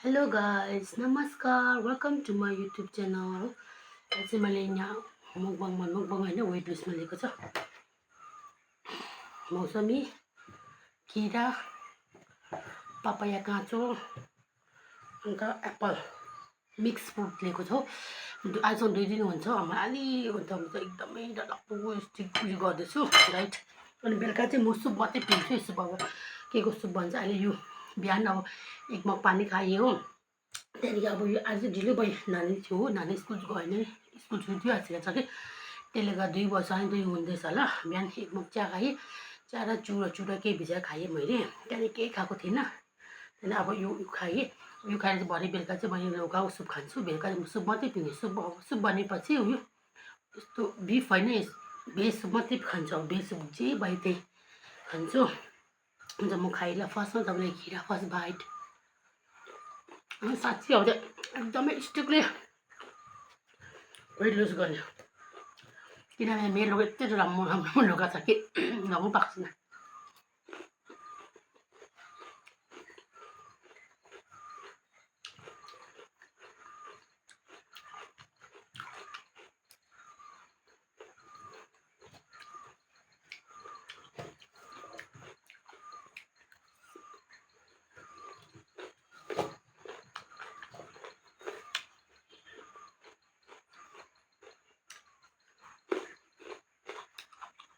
Hello guys, नमस्कार, welcome to my YouTube channel. चाहिँ मैले यहाँ मुकबाङ होइन वेट लिस्टमा लिएको छ। मौसमी, खिरा, पपाया काँचो, अन्त एप्पल मिक्स फ्रुट लिएको छु। आजसम्म 2 दिन हुन्छ। अलि अन्त एकदमै डरलाग्दो स्टिक उयो गर्दैछु राइट। अनि बेलुका चाहिँ म सुप मात्रै पिन्छु। सुप अब के को सुप भन्छ अहिले यो बिहान अब 1 मग पानी खाएँ हो। त्यहाँदेखि अब यो आज ढिलो भयो, नानी थियो हो, नानी स्कुल गएन, स्कुल छुट्टी आइसकेको छ कि त्यसले गर्दा 2 बज्छ 2 हुँदैछ ल। बिहान 1 मग चिया खाएँ, चिया र चुरा केही भिजाएर खाएँ मैले। त्यहाँदेखि केही खाएको थिइनँ। त्यहाँदेखि अब यो खाएँ, यो खाएर चाहिँ भरे बेलुका चाहिँ मैले लौकाको सुप खान्छु। बेलुका चाहिँ सुप मात्रै पिउने। सुप बनेपछि उयो यस्तो बिफ होइन, भेज सुप मात्रै खान्छु। अब भेज सुप जे भयो त्यही खान्छु। अन्त म खाएँ ल। फर्स्टमा तपाईँले खिरा फर्स्ट बाइट। साँच्ची अब एकदमै स्ट्रिक्टली वेट लुज गर्ने, किनभने मेरो यति राम्रो लुगा छ कि लगाउनु पाएको छैन।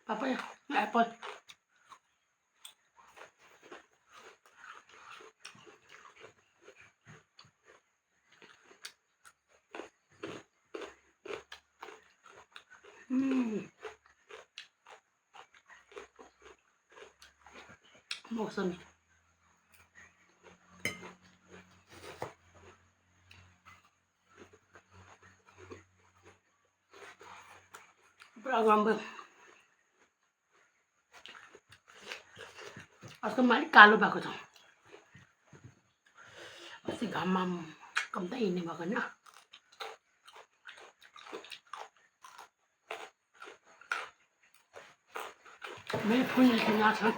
पपाया, एप्पल, मौसमी, पुरा गरम भयो। आजकल म अलिक कालो भएको छ। अस्ति घाममा कम्ता हिँड्ने भएको होइन। मेरो फुल यहाँ छ।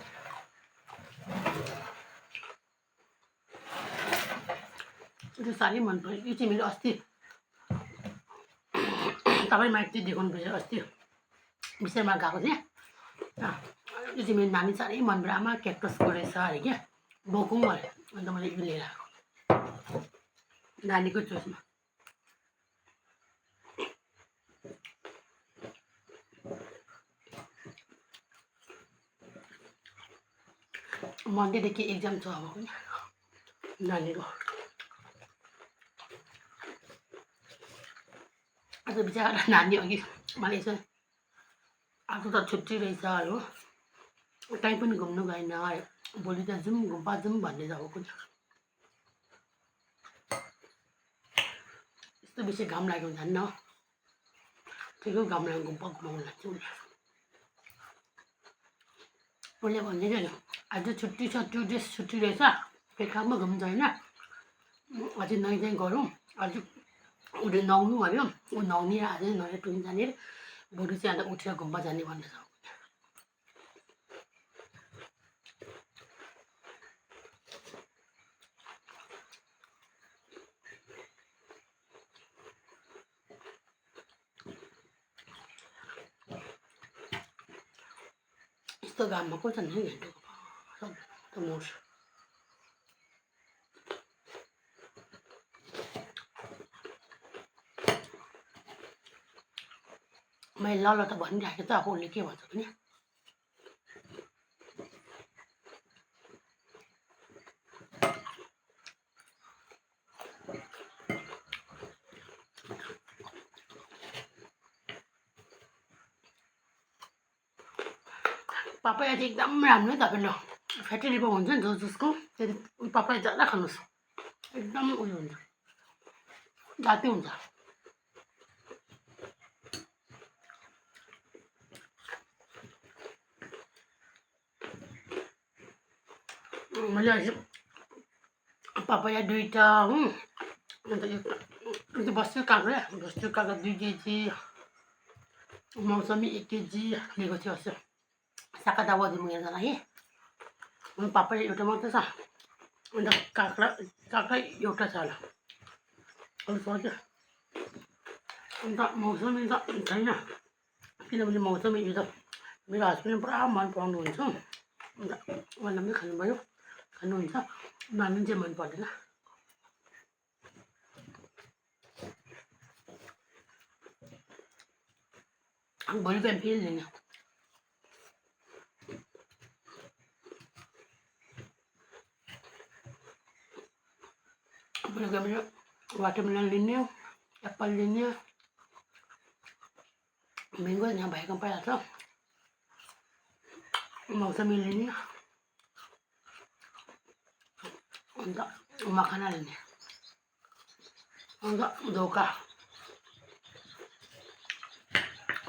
त्यो साह्रै मन पर्यो। यो चाहिँ मेरो अस्ति तपाईँ माइती देखाउनु पर्छ। अस्ति विषयमा गएको थिएँ। यो चाहिँ मेरो नानी साह्रै मन पऱ्यो। आमा क्याक्टसको रहेछ अरे क्या, बोकौँ अरे। अन्त मैले यो लिएर आएको नानीको चोइसमा। मन्डेदेखि एक्जाम छ अब पनि नानीको। आज बिचरा नानी अघि मलाई यसो आज त छुट्टी रहेछ हो, कहीँ पनि घुम्नु गएन, भोलि त जाउँ गुम्पा जाउँ भन्ने अब पनि यस्तो बेसी घाम लाग्यो भने जान्न। ठिकै घाम लाग्यो गुम्पा घुमाउनु लान्छु। उसले भन्दै थियो आज छुट्टी छ, 2 डेज छुट्टी रहेछ, फेरि काममा घुम्छ होइन, अझै नुहाइ गरौँ। अझै उसले नुहाउनु भन्यो, ऊ नुहाउने आज नुहाएर टुङ जाने, भोलि चाहिँ अन्त उठेर घुम्पा जाने भन्दैछ। यस्तो घाममा को छ नि घन्टोको सब त मोर्छ। मैले ल त भनिराखेको त अब उसले के भन्छ पनि। पपाया चाहिँ एकदम राम्रो है तपाईँले। फ्याटी लिभर हुन्छ नि जसको, त्यति पपाया ज्यादा खानुहोस्, एकदम उयो हुन्छ, जाती हुन्छ। मैले अहिले पपाया 2टा हो, अन्त यो बस्यो काँक्रा 2 केजी, मौसमी 1 केजी लिएको थियो। अस्ति साका दावा दिउँ हेर्दा है, पपाया एउटा मात्रै छ। अन्त काँक्रा काकै एउटा छ होला अरू सक्यो अन्त मौसमी त छैन किनभने मौसमी यो त मेरो हस्बेन्डले पुरा मन पराउनुहुन्छ अन्त उहाँलाई पनि खानुभयो खानुहुन्छ नानी चाहिँ मन पर्दैन भोलि बिहान फेरि लिने भोलि बिहान वाटरमेलन लिने एप्पल लिने मैङ्गो यहाँ भएको पाइहाल्छ मौसमी लिने अन्त मखाना लिने अन्त धोका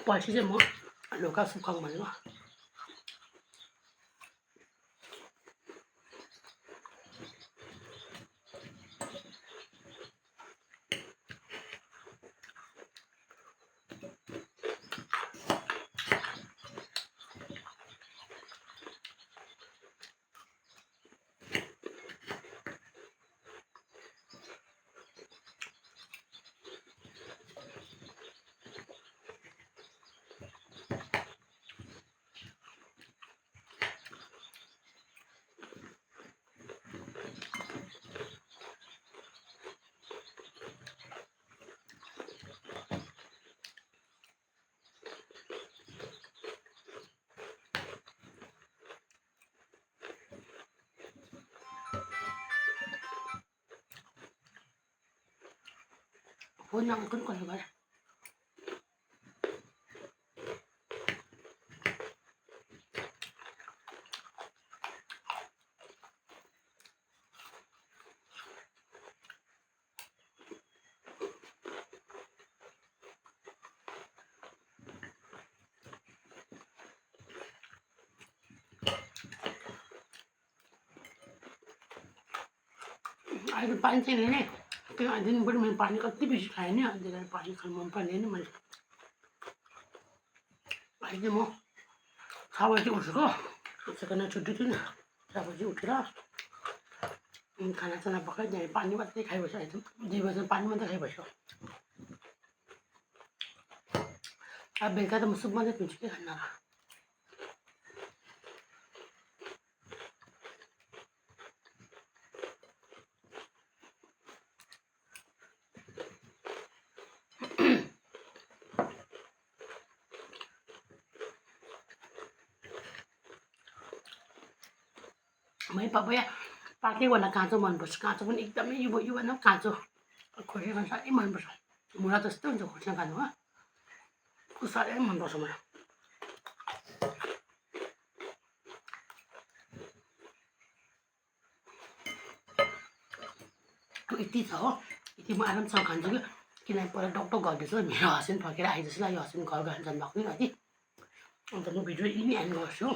पछि चाहिँ म ढोका सुकाउँ भनेको फोन नगएको पनि कसले गर्यो अहिले पानी चाहिँ लिने त्यो दिनभरि मैले पानी कति बेसी खाएँ नि अन्त पानी खानु मन पर्ने नि मैले अहिले म 6 बजी उठेको सेकेन्ड छुट्टी थियो नि 6 बजी उठेर खानासाना पकाइदिएँ पानी मात्रै खाइबस्यो अहिले 2 बजी पानी मात्रै खाइबस्यो अब बेलुका त म सुप मात्रै पिउँछु के खान्न मै पपाया पाकेकोभन्दा काँचो मनपर्छ काँचो पनि एकदमै योभन्दा काँचो खोर्सानी साह्रै मनपर्छ मुला जस्तो हुन्छ खोर्सानी खानु हो साह्रै मनपर्छ मलाई यति छ हो यति म आरामसँग खान्छु कि किनभने पहिला डक्टर गर्दैछु मेरो हस्बेन्ड फर्केर आए जस्तो लाग्यो हस्बेन्ड घर गएर जानुभएको नि अघि अन्त म भिडियो यहीँ एन्ड गर्छु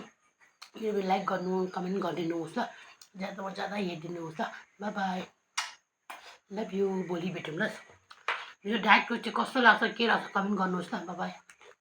मेरो लाइक गर्नु कमेन्ट गरिदिनुहोस् ल ज्यादा हेरिदिनुहोस् ल बाई बाई लभ यु भोलि भेटौँ ल मेरो डायटको चाहिँ कस्तो लाग्छ के लाग्छ कमेन्ट गर्नुहोस् ल बाई बाई